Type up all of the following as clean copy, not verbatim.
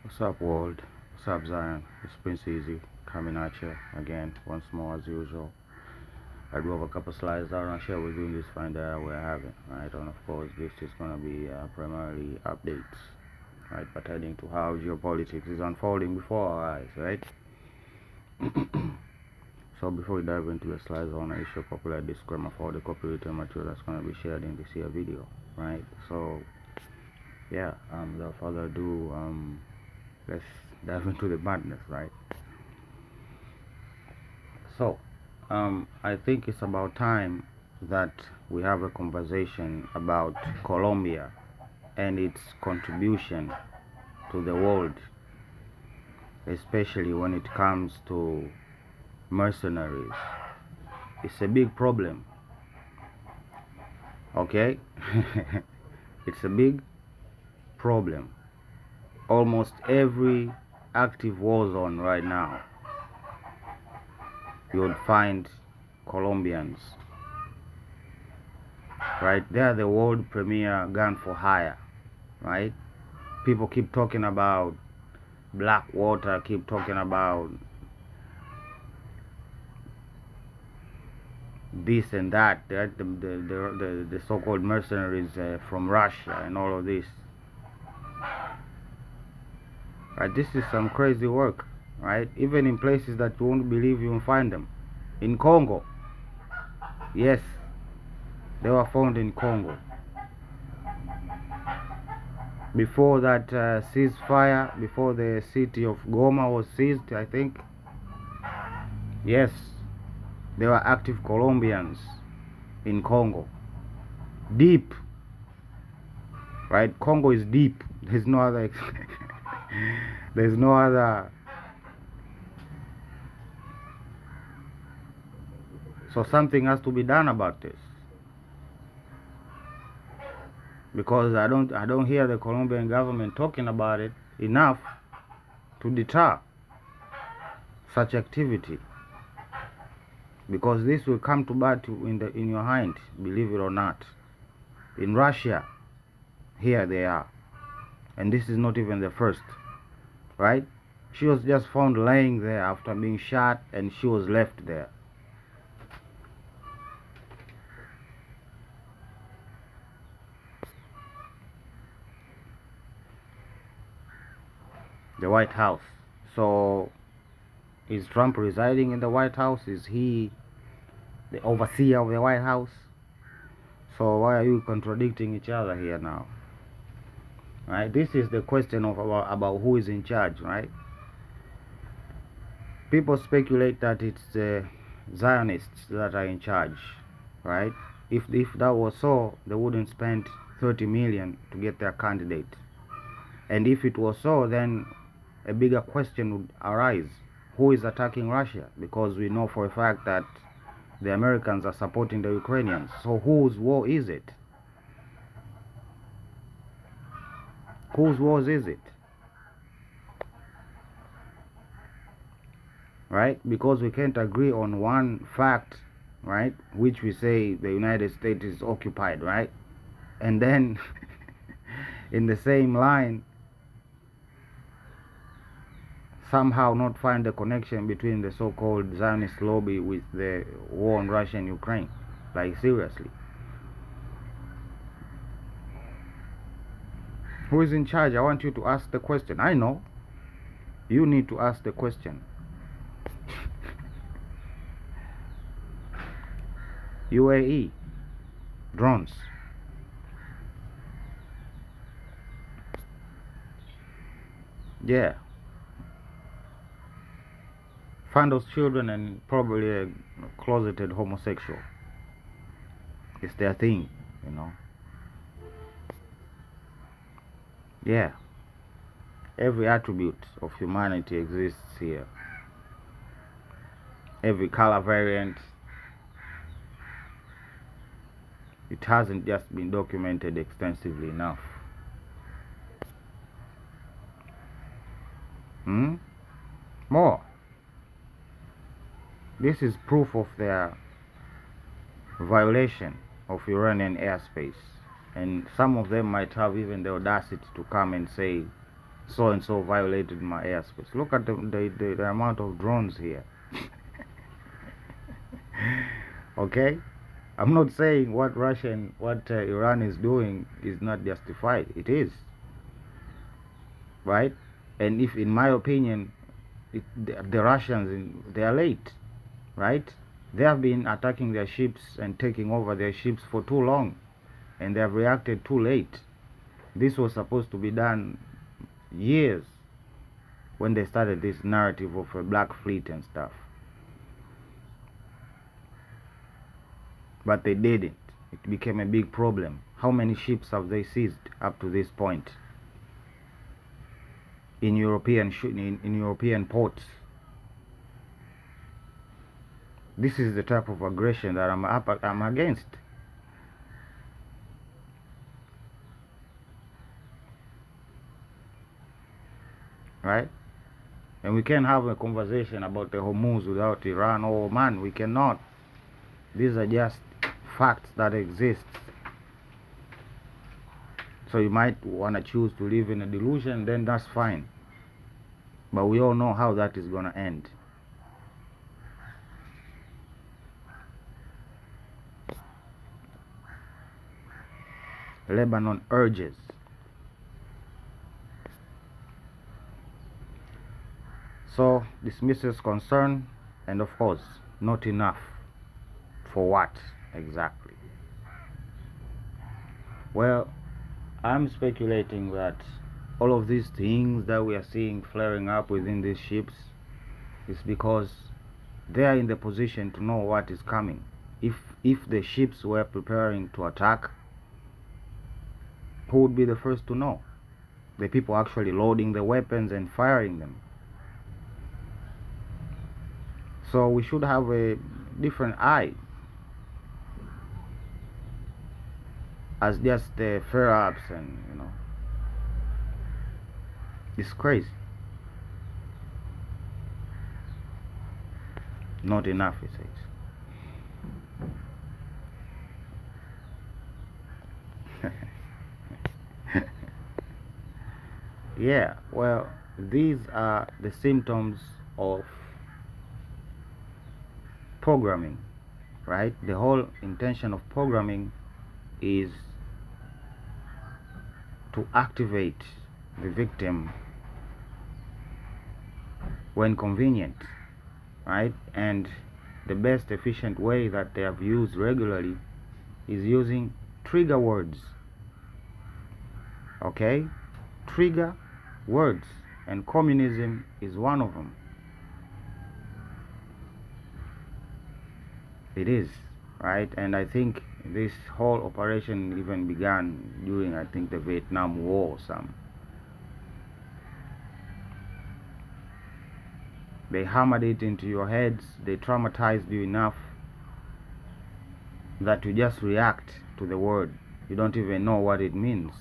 What's up, world? What's up, Zion? It's Prince Easy coming at you again, once more as usual. I do have a couple slides that I want to share with you in this fine that we're having, right? And of course, this is going to be primarily updates, right, pertaining to how geopolitics is unfolding before our eyes, right? So before we dive into the slides, I want to issue a popular disclaimer for the copywritten material that's going to be shared in this here video, right? So yeah, without further ado, let's dive into the madness, right? So, I think it's about time that we have a conversation about Colombia and its contribution to the world, especially when it comes to mercenaries. It's a big problem, okay? It's a big problem. Almost every active war zone right now, you would find Colombians, right? They are the world premier gun for hire, right? People keep talking about Blackwater, keep talking about this and that, right? The so-called mercenaries from Russia and all of this, right? This is some crazy work, right? Even in places that you won't believe you'll find them. In Congo, yes, they were found in Congo. Before that ceasefire, before the city of Goma was seized, I think, yes, there were active Colombians in Congo. Deep, right? Congo is deep. There's no other there's no other. So something has to be done about this, because I don't hear the Colombian government talking about it enough to deter such activity, because this will come to bite you in your hind, believe it or not. In Russia, here they are, and this is not even the first, right? She was just found laying there after being shot, and she was left there. The White House. So is Trump residing in the White House? Is he the overseer of the White House? So why are you contradicting each other here now? Right? This is the question of about who is in charge, right? People speculate that it's the Zionists that are in charge, right? If that was so, they wouldn't spend 30 million to get their candidate. And if it was so, then a bigger question would arise. Who is attacking Russia? Because we know for a fact that the Americans are supporting the Ukrainians. So whose war is it? Whose wars is it? Right? Because we can't agree on one fact, right? Which we say the United States is occupied, right? And then in the same line, somehow not find the connection between the so-called Zionist lobby with the war on Russia and Ukraine. Like, seriously. Who is in charge? I want you to ask the question. I know. You need to ask the question. UAE. Drones. Yeah. Find those children and probably a closeted homosexual. It's their thing, you know. Yeah. Every attribute of humanity exists here. Every color variant. It hasn't just been documented extensively enough. More. This is proof of their violation of Iranian airspace. And some of them might have even the audacity to come and say so and so violated my airspace. Look at the amount of drones here. Okay, I'm not saying what Iran is doing is not justified. It is, right? And if, in my opinion, the Russians, they are late, right? They have been attacking their ships and taking over their ships for too long, and they have reacted too late. This was supposed to be done years when they started this narrative of a black fleet and stuff. But they didn't. It became a big problem. How many ships have they seized up to this point in European ports? This is the type of aggression that I'm against. Right? And we can't have a conversation about the Hormuz without Iran or Oman. We cannot. These are just facts that exist. So you might want to choose to live in a delusion, then that's fine. But we all know how that is going to end. Lebanon urges. So dismisses concern, and of course, not enough. For what exactly? Well, I'm speculating that all of these things that we are seeing flaring up within these ships is because they are in the position to know what is coming. If the ships were preparing to attack, who would be the first to know? The people actually loading the weapons and firing them. So we should have a different eye as just the flare-ups, and it's crazy. Not enough, he says. Yeah, well, these are the symptoms of programming, right? The whole intention of programming is to activate the victim when convenient, right? And the best efficient way that they have used regularly is using trigger words. Okay? Trigger words, and communism is one of them. It is, right? And I think this whole operation even began during, I think, the Vietnam War or something. They hammered it into your heads, they traumatized you enough that you just react to the word. You don't even know what it means.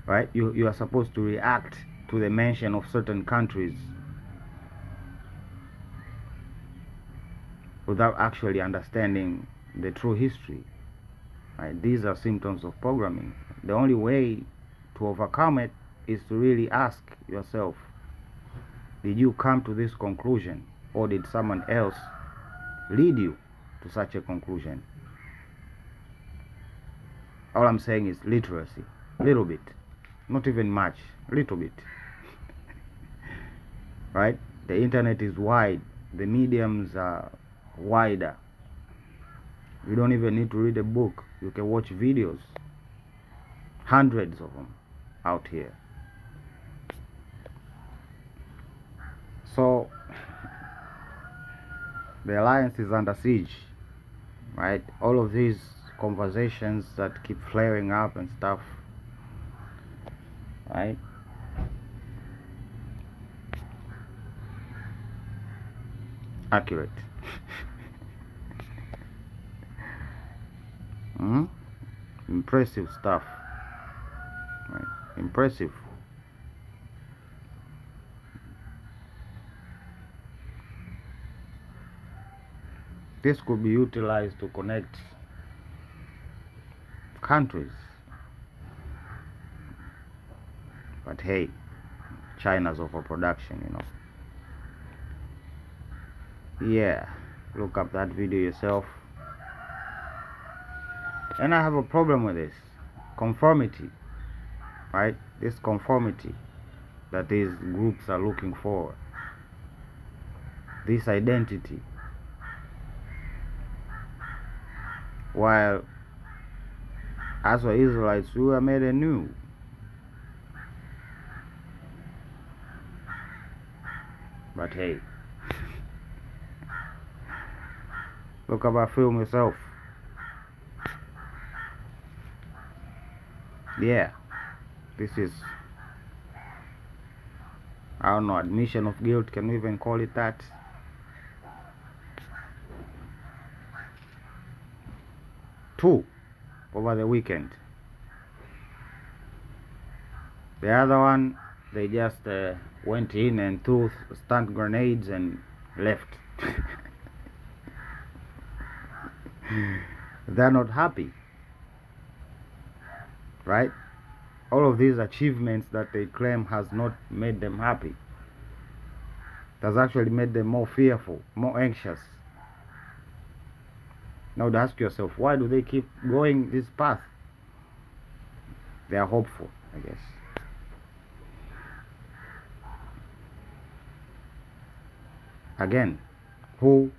Right? You are supposed to react to the mention of certain countries without actually understanding the true history. Right? These are symptoms of programming. The only way to overcome it is to really ask yourself, did you come to this conclusion, or did someone else lead you to such a conclusion? All I'm saying is literacy, little bit, not even much, little bit. Right? The internet is wide, the mediums are wider. You don't even need to read a book. You can watch videos, hundreds of them out here. So the alliance is under siege, right? All of these conversations that keep flaring up and stuff, right? Accurate. Impressive stuff, right? Impressive. This could be utilized to connect countries, But hey, China's overproduction, Yeah, look up that video yourself. And I have a problem with this conformity, right? This conformity that these groups are looking for, this identity, while as for Israelites, we were made anew. But hey, look up our film yourself. Yeah, this is, I don't know, admission of guilt, can we even call it that? Two over the weekend. The other one, they just went in and threw stun grenades and left. They're not happy, right? All of these achievements that they claim has not made them happy. It has actually made them more fearful, more anxious. Now ask yourself, why do they keep going this path? They are hopeful, I guess. Again, who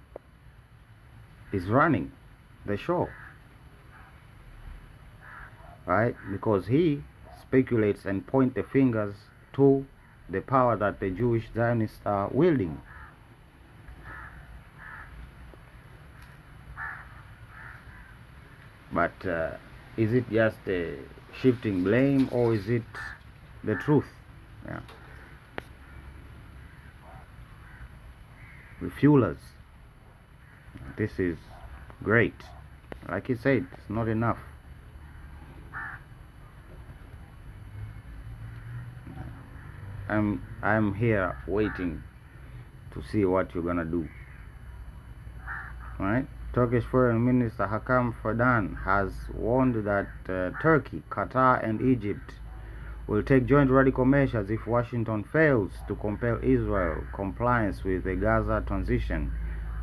is running the show? Right? Because he speculates and points the fingers to the power that the Jewish Zionists are wielding. But is it just shifting blame, or is it the truth? Yeah. Refuelers. This is great. Like he said, it's not enough. I'm here waiting to see what you're gonna do. Right? Turkish Foreign Minister Hakan Fidan has warned that Turkey, Qatar, and Egypt will take joint radical measures if Washington fails to compel Israel compliance with the Gaza transition,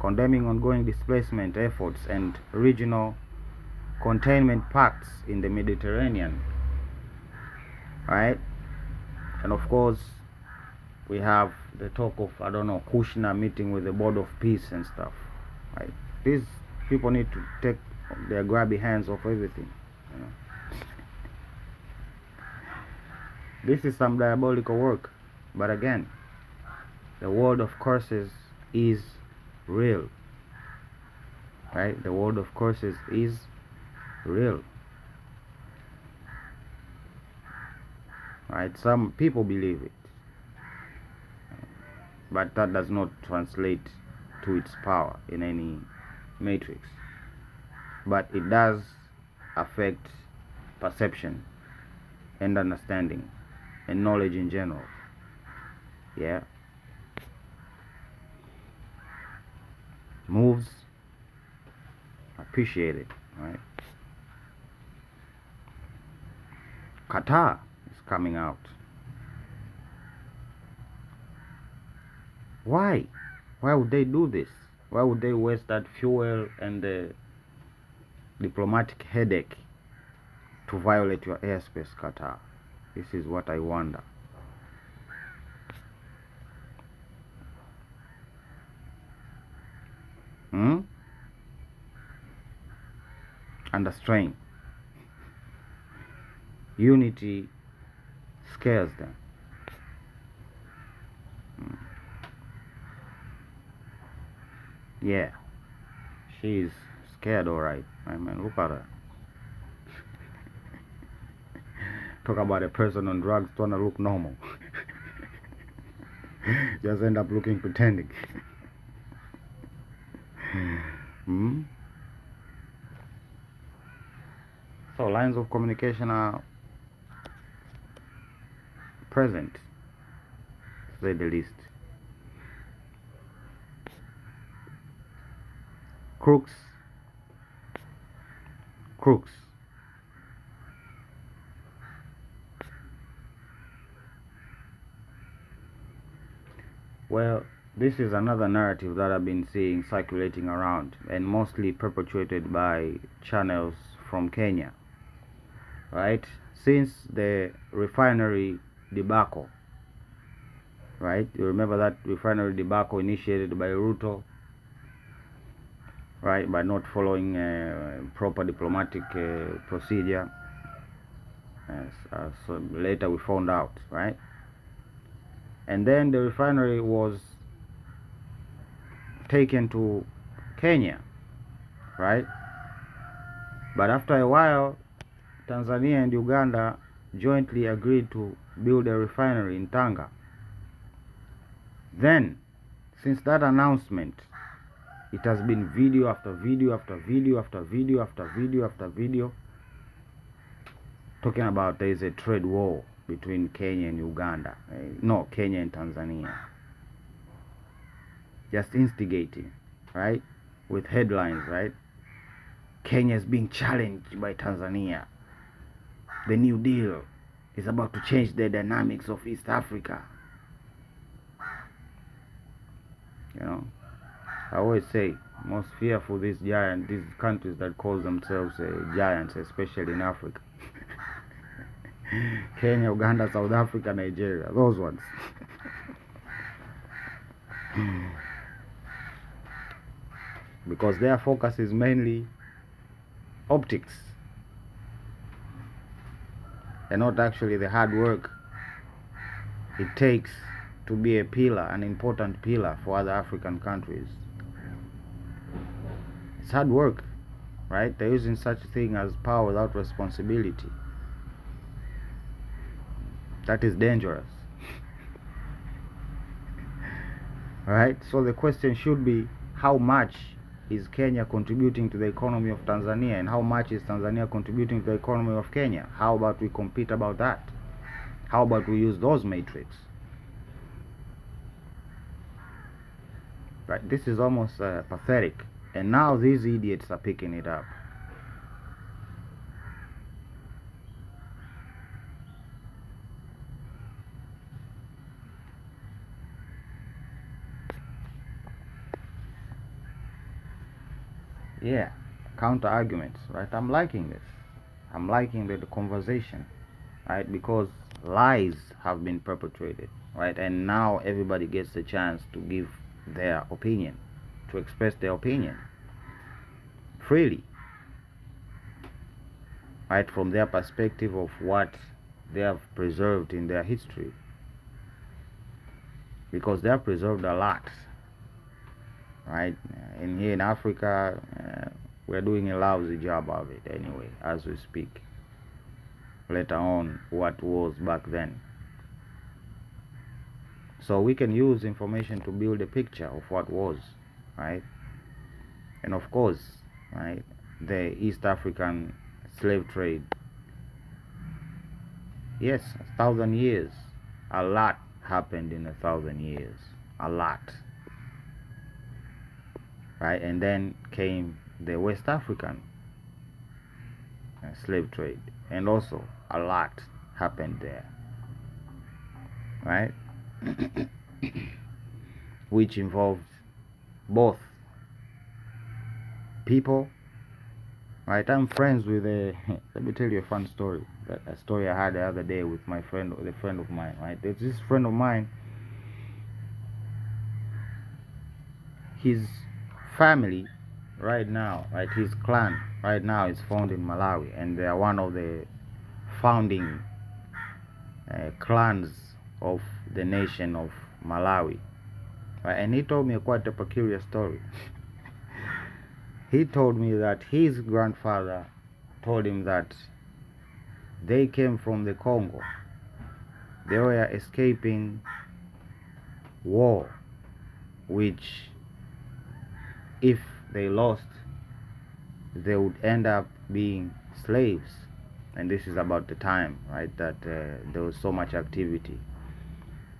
condemning ongoing displacement efforts and regional containment pacts in the Mediterranean. Right? And of course, we have the talk of, I don't know, Kushner meeting with the Board of Peace and stuff. Right? These people need to take their grabby hands off everything. This is some diabolical work. But again, the world of curses is real. Right? The world of curses is real. Right? Some people believe it. But that does not translate to its power in any matrix. But it does affect perception and understanding and knowledge in general. Yeah. Moves appreciated, right? Qatar is coming out. Why? Why would they do this? Why would they waste that fuel and the diplomatic headache to violate your airspace, Qatar? This is what I wonder. Under strain. Unity scares them. Yeah, she's scared, alright. I mean, look at her. Talk about a person on drugs trying to look normal. Just end up looking pretending. So lines of communication are present, to say the least. Crooks. Well, this is another narrative that I've been seeing circulating around, and mostly perpetuated by channels from Kenya, right? Since the refinery debacle, right? You remember that refinery debacle initiated by Ruto, right? By not following proper diplomatic procedure. So later we found out, right? And then the refinery was taken to Kenya, right? But after a while, Tanzania and Uganda jointly agreed to build a refinery in Tanga. Then, since that announcement, it has been video after video after video after video after video after video talking about there is a trade war between Kenya and Uganda. No, Kenya and Tanzania. Just instigating, right? With headlines, right? Kenya is being challenged by Tanzania. The New Deal is about to change the dynamics of East Africa. You know, I always say, most fearful these countries that call themselves giants, especially in Africa. Kenya, Uganda, South Africa, Nigeria, those ones. Because their focus is mainly optics and not actually the hard work it takes to be a pillar, an important pillar for other African countries. It's hard work, right? They're using such a thing as power without responsibility. That is dangerous. Right? So the question should be, how much is Kenya contributing to the economy of Tanzania, and how much is Tanzania contributing to the economy of Kenya? How about we compete about that? How about we use those metrics? Right? This is almost pathetic. And now these idiots are picking it up. Yeah, counter arguments, right? I'm liking this. I'm liking the conversation, right? Because lies have been perpetrated, right? And now everybody gets the chance to give their opinion, to express their opinion freely, right? From their perspective of what they have preserved in their history. Because they have preserved a lot, right? In here in Africa, we're doing a lousy job of it anyway, as we speak. Later on, what was back then. So we can use information to build a picture of what was, right? And of course, right, the East African slave trade. Yes, 1,000 years. A lot happened in 1,000 years. A lot. Right? And then came the West African slave trade. And also, a lot happened there. Right? Which involved both people. Right? I'm friends with let me tell you a fun story. A story I had the other day with my friend, with a friend of mine. Right? There's this friend of mine. His family right now, right, his clan right now is found in Malawi, and they are one of the founding clans of the nation of Malawi, right? And he told me quite a peculiar story. He told me that his grandfather told him that they came from the Congo. They were escaping war, which if they lost, they would end up being slaves. And this is about the time, right, that there was so much activity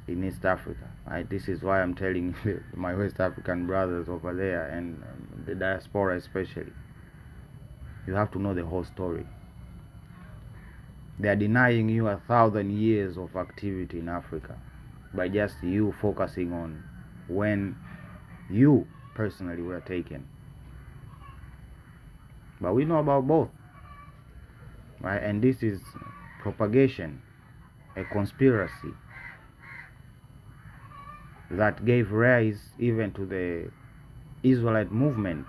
in East Africa, right? This is why I'm telling my West African brothers over there, and the diaspora especially, you have to know the whole story. They are denying you 1,000 years of activity in Africa by just you focusing on when you personally were taken. But we know about both, right? And this is propagation, a conspiracy that gave rise even to the Israelite movement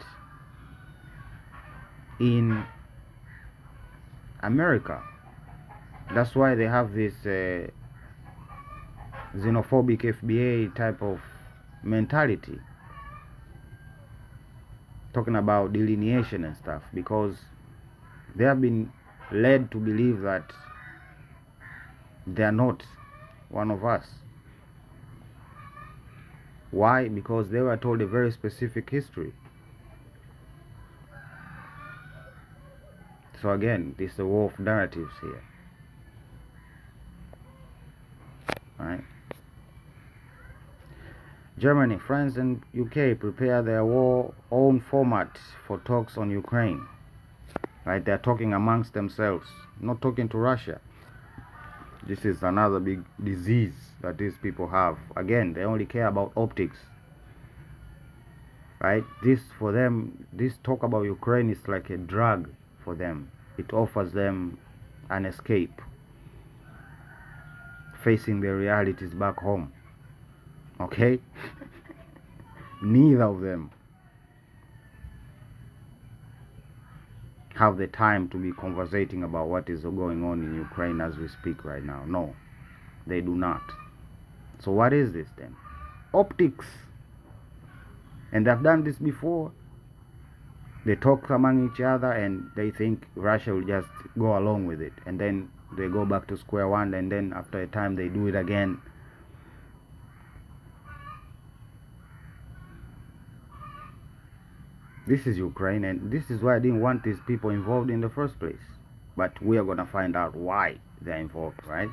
in America. That's why they have this xenophobic FBA type of mentality, talking about delineation and stuff, because they have been led to believe that they are not one of us. Why? Because they were told a very specific history. So again, this is a war of narratives here. Right? Germany, France, and UK prepare their war own format for talks on Ukraine. Right? They're talking amongst themselves, not talking to Russia. This is another big disease that these people have. Again, they only care about optics. Right? This, for them, this talk about Ukraine is like a drug for them. It offers them an escape, facing their realities back home. Okay? Neither of them have the time to be conversating about what is going on in Ukraine as we speak right now. No, they do not. So what is this then? Optics. And they've done this before. They talk among each other and they think Russia will just go along with it. And then they go back to square one, and then after a time they do it again. This is Ukraine, and this is why I didn't want these people involved in the first place. But we are going to find out why they're involved, right?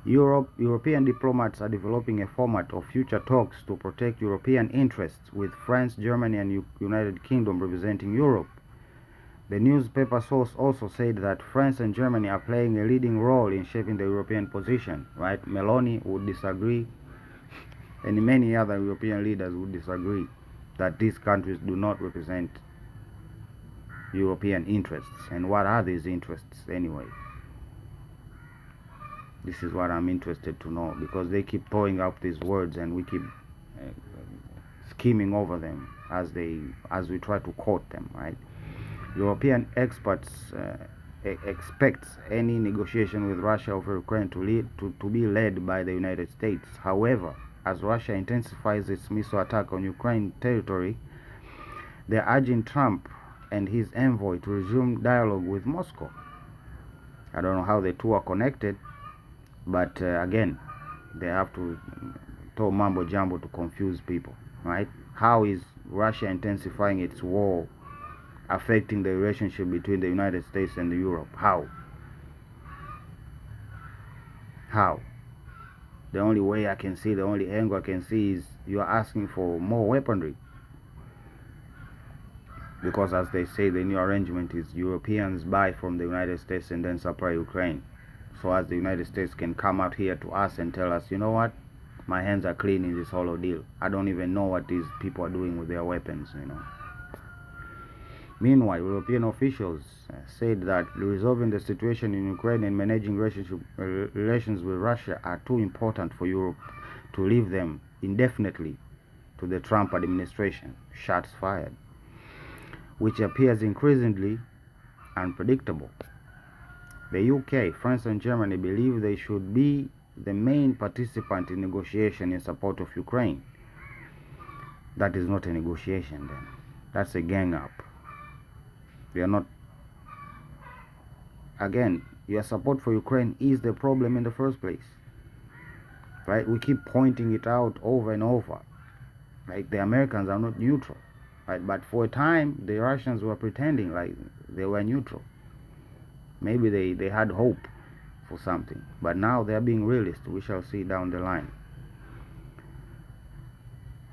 European diplomats are developing a format of future talks to protect European interests, with France, Germany, and United Kingdom representing Europe. The newspaper source also said that France and Germany are playing a leading role in shaping the European position, right? Meloni would disagree, and many other European leaders would disagree that these countries do not represent European interests. And what are these interests anyway? This is what I'm interested to know, because they keep throwing up these words and we keep skimming over them as we try to quote them, right? European experts expect any negotiation with Russia over Ukraine to be led by the United States. However, as Russia intensifies its missile attack on Ukraine territory, they're urging Trump and his envoy to resume dialogue with Moscow. I don't know how the two are connected, but again, they have to throw mambo jumbo to confuse people, right? How is Russia intensifying its war affecting the relationship between the United States and Europe? How? The only way I can see, the only angle I can see is you are asking for more weaponry. Because as they say, the new arrangement is Europeans buy from the United States and then supply Ukraine. So as the United States can come out here to us and tell us, you know what, my hands are clean in this whole deal. I don't even know what these people are doing with their weapons, you know. Meanwhile, European officials said that resolving the situation in Ukraine and managing relations with Russia are too important for Europe to leave them indefinitely to the Trump administration. Shots fired, which appears increasingly unpredictable. The UK, France, and Germany believe they should be the main participant in negotiation in support of Ukraine. That is not a negotiation then. That's a gang up. We are not. Again, your support for Ukraine is the problem in the first place, right? We keep pointing it out over and over. Like, the Americans are not neutral, right? But for a time, the Russians were pretending like they were neutral. Maybe they had hope for something, but now they are being realist. We shall see down the line.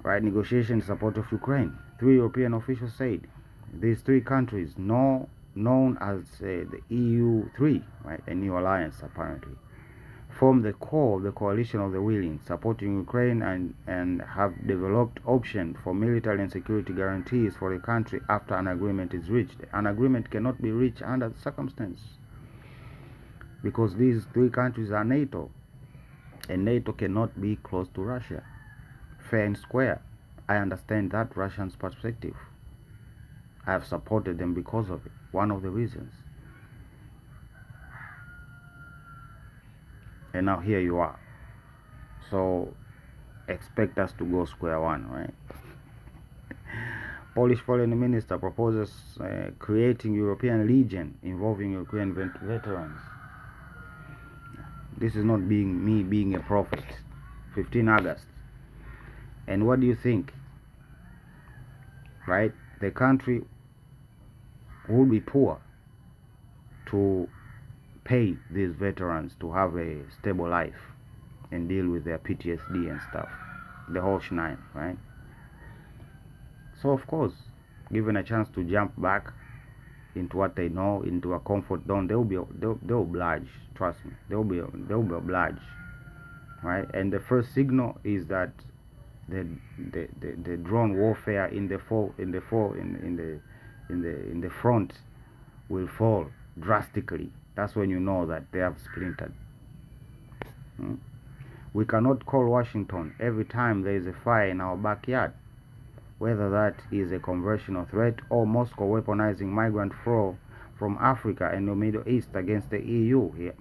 Right? Negotiation in support of Ukraine. 3 European officials said. These 3 countries, known as the EU3, right, a new alliance apparently, form the core of the coalition of the willing, supporting Ukraine and have developed options for military and security guarantees for the country after an agreement is reached. An agreement cannot be reached under the circumstances because these three countries are NATO, and NATO cannot be close to Russia. Fair and square. I understand that Russians' perspective. I have supported them because of it. One of the reasons. And now here you are. So expect us to go square one, right? Polish foreign minister proposes creating European Legion involving Ukrainian veterans. This is not me being a prophet. 15 August. And what do you think? Right? The country will be poor to pay these veterans to have a stable life and deal with their PTSD and stuff. The whole shenanigans, right? So of course, given a chance to jump back into what they know, into a comfort zone, they'll oblige. Trust me, they'll be obliged, right? And the first signal is that the drone warfare in the front will fall drastically. That's when you know that they have splintered. We cannot call Washington every time there is a fire in our backyard, whether that is a conventional threat or Moscow weaponizing migrant flow from Africa and the Middle East against the EU here.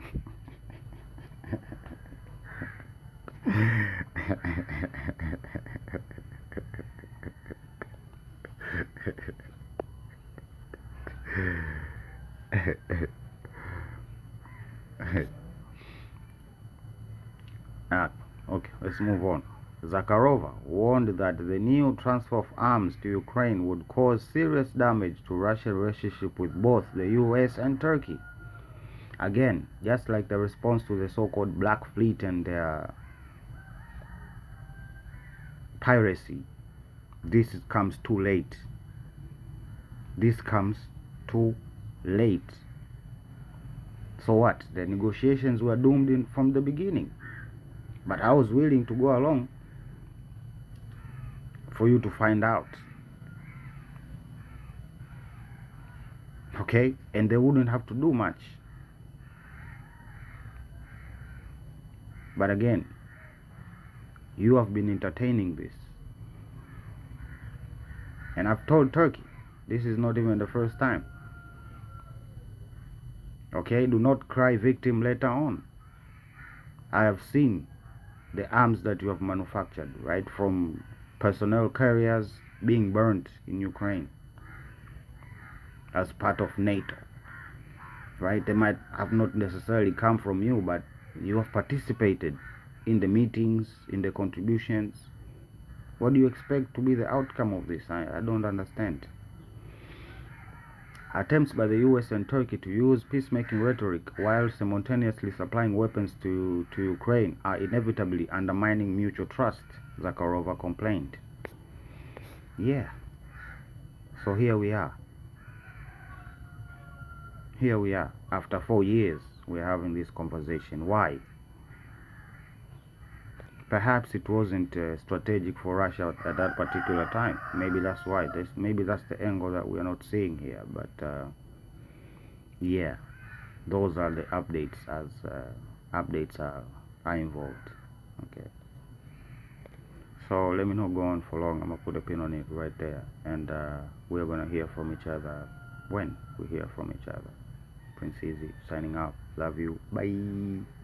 Okay, let's move on. Zakharova warned that the new transfer of arms to Ukraine would cause serious damage to Russia's relationship with both the US and Turkey. Again, just like the response to the so-called Black Fleet and their piracy, this comes too late. This comes too late. So what? The negotiations were doomed from the beginning. But I was willing to go along for you to find out. Okay? And they wouldn't have to do much. But again, you have been entertaining this. And I've told Turkey, this is not even the first time. Okay? Do not cry victim later on. I have seen the arms that you have manufactured, right? From personnel carriers being burnt in Ukraine as part of NATO, right? They might have not necessarily come from you, but you have participated in the meetings, in the contributions. What do you expect to be the outcome of this? I don't understand. Attempts by the US and Turkey to use peacemaking rhetoric while simultaneously supplying weapons to Ukraine are inevitably undermining mutual trust, Zakharova complained. Yeah. So here we are. Here we are. After 4 years, we're having this conversation. Why? Perhaps it wasn't strategic for Russia at that particular time. Maybe that's why. Maybe that's the angle that we're not seeing here. But yeah, those are the updates as updates are involved. Okay. So let me not go on for long. I'm gonna put a pin on it right there, and we're gonna hear from each other when we hear from each other. Prince Easy signing out. Love you. Bye.